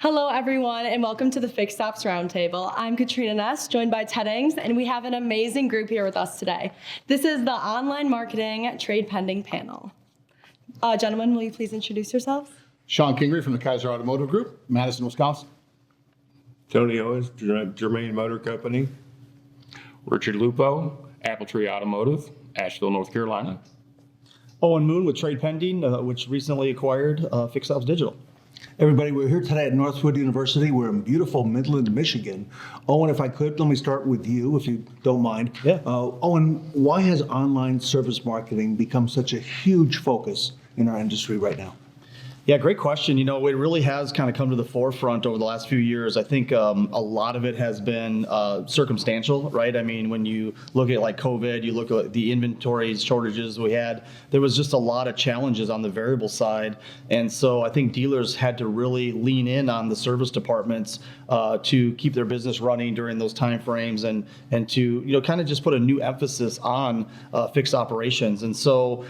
Hello, everyone, and welcome to the Ops Roundtable. I'm Katrina Ness, joined by Ted Ings, and we have an amazing group here with us today. This is the Online Marketing Trade Pending panel. Gentlemen, will you please introduce yourselves? Shon Kingrey from the Kaiser Automotive Group, Madison, Wisconsin. Tony Owens, Germain Motor Company. Richard Lupo, Apple Tree Automotive, Asheville, North Carolina. Owen Moon with Trade Pending, which recently acquired Fixed Ops Digital. Everybody, we're here today at Northwood University. We're in beautiful Midland, Michigan. Owen, if I could, let me start with you, if you don't mind. Yeah. Owen, why has online service marketing become such a huge focus in our industry right now? Yeah, great question. You know, it really has kind of come to the forefront over the last few years. I think a lot of it has been circumstantial, right? I mean, when you look at like COVID, you look at the inventory shortages we had, there was just a lot of challenges on the variable side. And so I think dealers had to really lean in on the service departments to keep their business running during those time frames and to, you know, kind of just put a new emphasis on fixed operations. And so,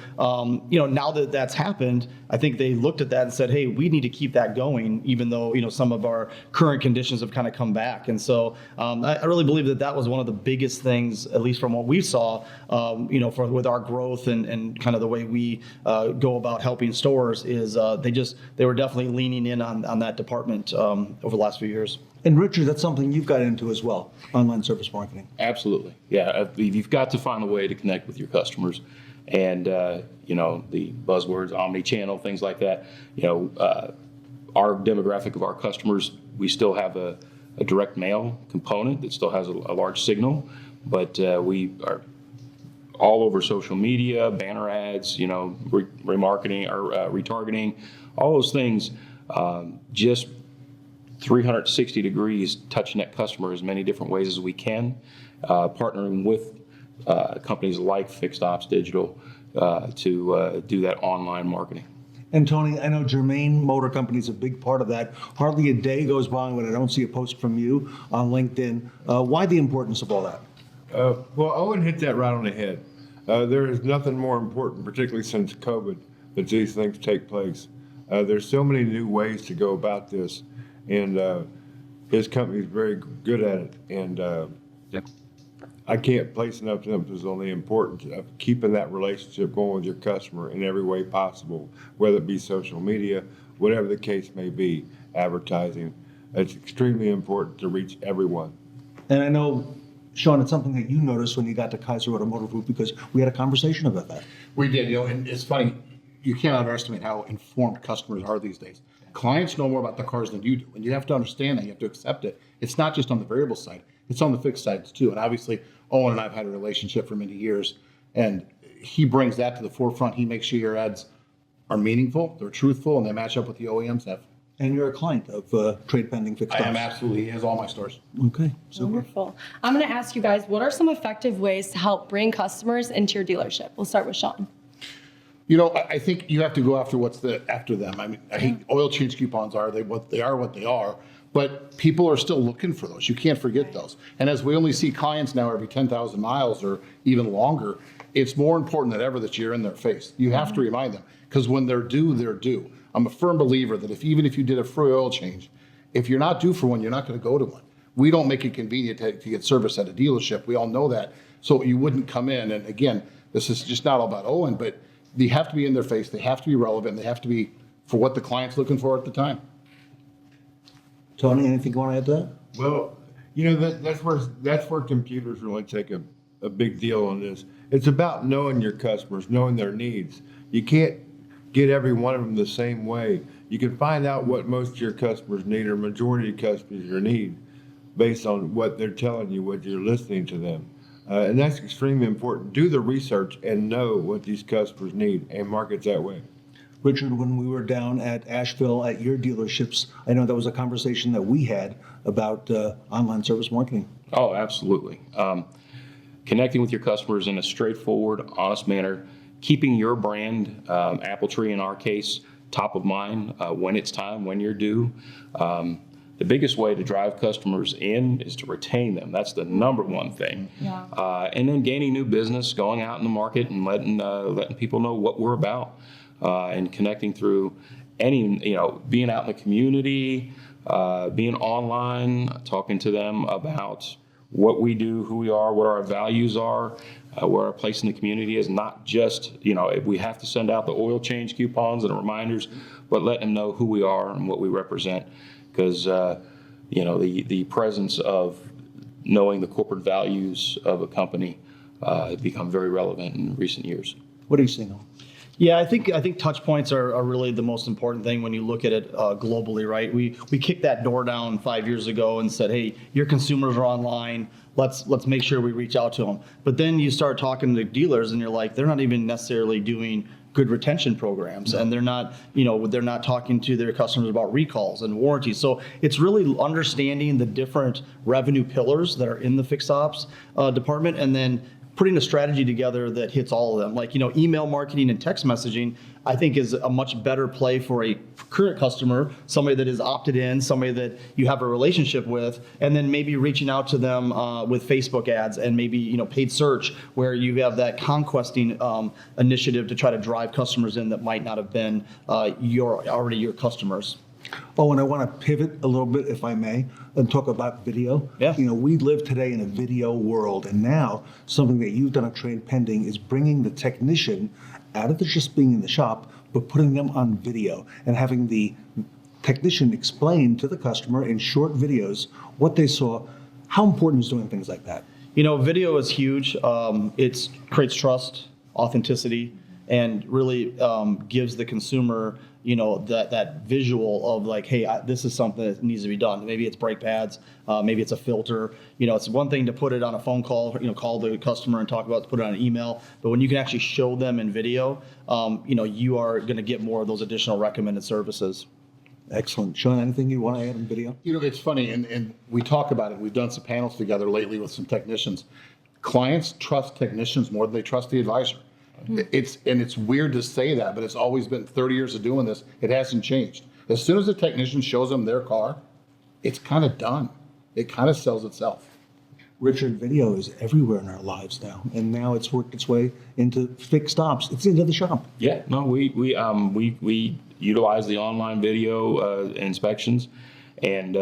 you know, now that that's happened, I think they looked at that and said, hey, we need to keep that going, even though, you know, some of our current conditions have kind of come back. And so I really believe that that was one of the biggest things, at least from what we saw, you know, with our growth and kind of the way we go about helping stores is they were definitely leaning in on that department over the last few years. And Richard, that's something you've got into as well, online service marketing. Absolutely. Yeah, you've got to find a way to connect with your customers. And, you know, the buzzwords, omni-channel, things like that. You know, our demographic of our customers, we still have a direct mail component that still has a large signal, but we are all over social media, banner ads, you know, remarketing or retargeting, all those things, just 360 degrees touching that customer as many different ways as we can, partnering with companies like Fixed Ops Digital to do that online marketing. And Tony, I know Germain Motor Company is a big part of that. Hardly a day goes by when I don't see a post from you on LinkedIn. Why the importance of all that? Well, Owen hit that right on the head. There is nothing more important, particularly since COVID, that these things take place. There's so many new ways to go about this, and his company is very good at it. And Yep. I can't place enough emphasis on the importance of keeping that relationship going with your customer in every way possible, whether it be social media, whatever the case may be, advertising. It's extremely important to reach everyone. And I know, Shon, it's something that you noticed when you got to Kaiser Automotive Group because we had a conversation about that. We did, you know, and it's funny, you can't underestimate how informed customers are these days. Clients know more about the cars than you do, and you have to understand that, you have to accept it. It's not just on the variable side, it's on the fixed sides too. And obviously, Owen and I have had a relationship for many years, and he brings that to the forefront. He makes sure your ads are meaningful, they're truthful, and they match up with the OEMs have. And you're a client of Trade Pending Fixed Ops. I am absolutely, he has all my stores. Okay, super. Wonderful. I'm going to ask you guys, what are some effective ways to help bring customers into your dealership? We'll start with Shon. You know, I think you have to go after what's after them. I mean, I hate oil change coupons what they are, but people are still looking for those. You can't forget those. And as we only see clients now every 10,000 miles or even longer, it's more important than ever that you're in their face. You have to remind them, because when they're due, they're due. I'm a firm believer that even if you did a free oil change, if you're not due for one, you're not going to go to one. We don't make it convenient to get service at a dealership. We all know that. So you wouldn't come in. And again, this is just not all about Owen, but they have to be in their face. They have to be relevant. They have to be for what the client's looking for at the time. Tony, anything you want to add to that? Well, you know, that's where computers really take a big deal on this. It's about knowing your customers, knowing their needs. You can't get every one of them the same way. You can find out what most of your customers need or majority of customers need based on what they're telling you, what you're listening to them. And that's extremely important. Do the research and know what these customers need and market that way. Richard, when we were down at Asheville at your dealerships, I know that was a conversation that we had about online service marketing. Oh, absolutely. Connecting with your customers in a straightforward, honest manner, keeping your brand, Apple Tree in our case, top of mind when it's time, when you're due. The biggest way to drive customers in is to retain them. That's the number one thing. Yeah. And then gaining new business, going out in the market and letting people know what we're about, and connecting through being out in the community, being online, talking to them about what we do, who we are, what our values are, where our place in the community is. Not just, if we have to send out the oil change coupons and reminders, but let them know who we are and what we represent. Because, the presence of knowing the corporate values of a company have become very relevant in recent years. What are you seeing? Yeah, I think touch points are really the most important thing when you look at it globally, right? We kicked that door down 5 years ago and said, hey, your consumers are online. Let's make sure we reach out to them. But then you start talking to dealers and you're like, they're not even necessarily doing good retention programs, and they're not talking to their customers about recalls and warranties. So it's really understanding the different revenue pillars that are in the fixed ops department, and then putting a strategy together that hits all of them. Like, email marketing and text messaging, I think is a much better play for a current customer, somebody that is opted in, somebody that you have a relationship with, and then maybe reaching out to them with Facebook ads and maybe, paid search, where you have that conquesting initiative to try to drive customers in that might not have been your customers. Oh, and I want to pivot a little bit, if I may, and talk about video. Yeah. We live today in a video world, and now something that you've done at Trade Pending is bringing the technician out of just being in the shop, but putting them on video and having the technician explain to the customer in short videos what they saw. How important is doing things like that? Video is huge. It creates trust, authenticity, and really gives the consumer that visual of like, hey, this is something that needs to be done. Maybe it's brake pads, maybe it's a filter. It's one thing to put it on a phone call, call the customer and talk about it, put it on an email. But when you can actually show them in video, you are going to get more of those additional recommended services. Excellent. Shon, anything you want to add in video? It's funny, and we talk about it. We've done some panels together lately with some technicians. Clients trust technicians more than they trust the advisor. It's weird to say that, but it's always been 30 years of doing this. It hasn't changed. As soon as the technician shows them their car, it's kind of done. It kind of sells itself. Richard, video is everywhere in our lives now, and now it's worked its way into fixed ops. It's into the shop. Yeah, no, we utilize the online video inspections, and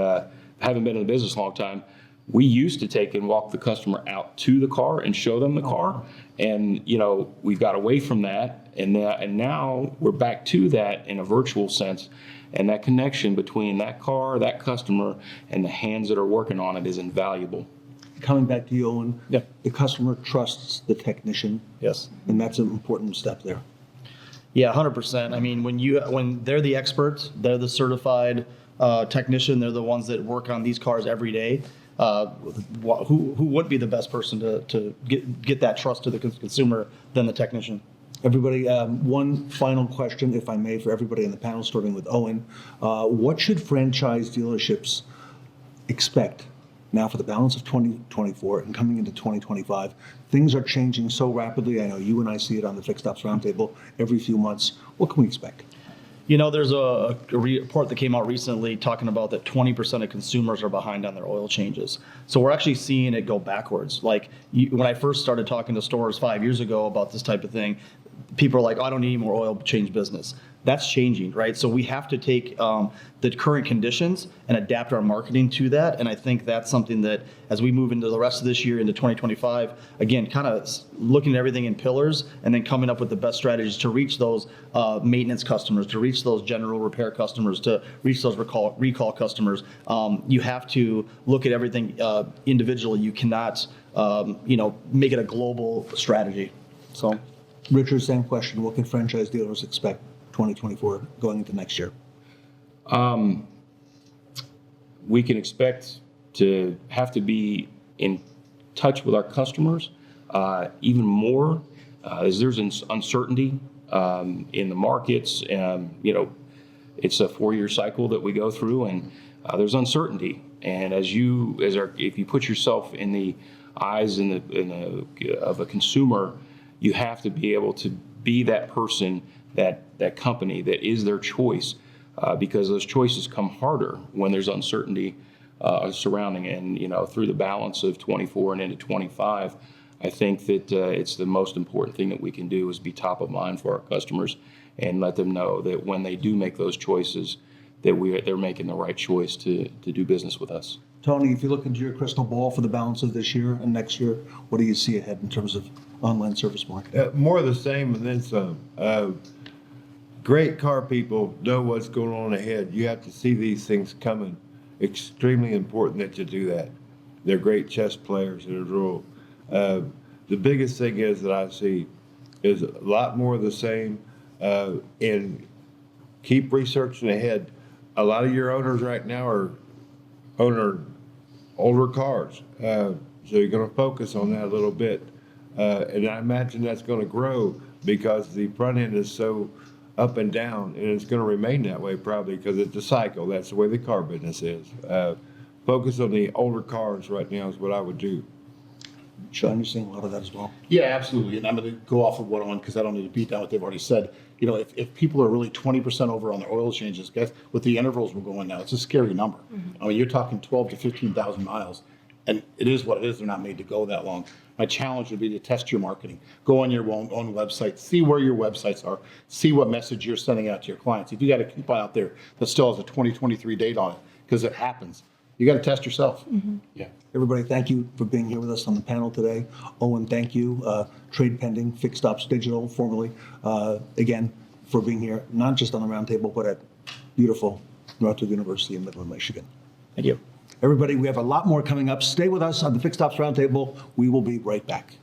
having been in the business a long time, we used to take and walk the customer out to the car and show them the car, and we've got away from that, and now we're back to that in a virtual sense, and that connection between that car, that customer, and the hands that are working on it is invaluable. Coming back to you, Owen, Yeah. the customer trusts the technician. Yes. And that's an important step there. Yeah, 100%. I mean, when they're the experts, they're the certified technician, they're the ones that work on these cars every day. Who would be the best person to get that trust to the consumer than the technician? Everybody, one final question, if I may, for everybody in the panel, starting with Owen. What should franchise dealerships expect now for the balance of 2024 and coming into 2025? Things are changing so rapidly. I know you and I see it on the Fixed Ops Roundtable every few months. What can we expect? There's a report that came out recently talking about that 20% of consumers are behind on their oil changes. So we're actually seeing it go backwards. Like when I first started talking to stores 5 years ago about this type of thing, people are like, oh, I don't need any more oil change business. That's changing, right? So we have to take the current conditions and adapt our marketing to that. And I think that's something that as we move into the rest of this year, into 2025, again, kind of looking at everything in pillars and then coming up with the best strategies to reach those maintenance customers, to reach those general repair customers, to reach those recall customers. You have to look at everything individually. You cannot, make it a global strategy. So, Richard, same question. What can franchise dealers expect 2024 going into next year? We can expect to have to be in touch with our customers even more as there's uncertainty in the markets. It's a 4-year cycle that we go through, and there's uncertainty. And if you put yourself in the eyes of a consumer, you have to be able to be that person, that company that is their choice, because those choices come harder when there's uncertainty surrounding. And through the balance of 24 and into 25, I think that it's the most important thing that we can do is be top of mind for our customers and let them know that when they do make those choices, that they're making the right choice to do business with us. Tony, if you look into your crystal ball for the balance of this year and next year, what do you see ahead in terms of online service marketing? More of the same and then some. Great car people know what's going on ahead. You have to see these things coming. Extremely important that you do that. They're great chess players in a rule. The biggest thing is that I see is a lot more of the same, and keep researching ahead. A lot of your owners right now are owning older cars, so you're going to focus on that a little bit, and I imagine that's going to grow because the front end is so up and down, and it's going to remain that way probably because it's a cycle. That's the way the car business is. Focus on the older cars right now is what I would do. Shon, you're seeing a lot of that as well. Yeah, absolutely. And I'm going to go off of what Owen, because I don't need to beat down what they've already said. You know, if people are really 20% over on their oil changes, guess with the intervals we're going now, it's a scary number. I mean, you're talking 12 to 15,000 miles, and it is what it is. They're not made to go that long. My challenge would be to test your marketing. Go on your own website, see where your websites are, see what message you're sending out to your clients. If you got a coupon out there that still has a 2023 date on it, because it happens, you got to test yourself. Yeah. Everybody, thank you for being here with us on the panel today. Owen, thank you. Trade Pending, Fixed Ops Digital, formerly, again, for being here, not just on the roundtable, but at beautiful Northwood University in Midland, Michigan. Thank you. Everybody, we have a lot more coming up. Stay with us on the Fixed Ops Roundtable. We will be right back.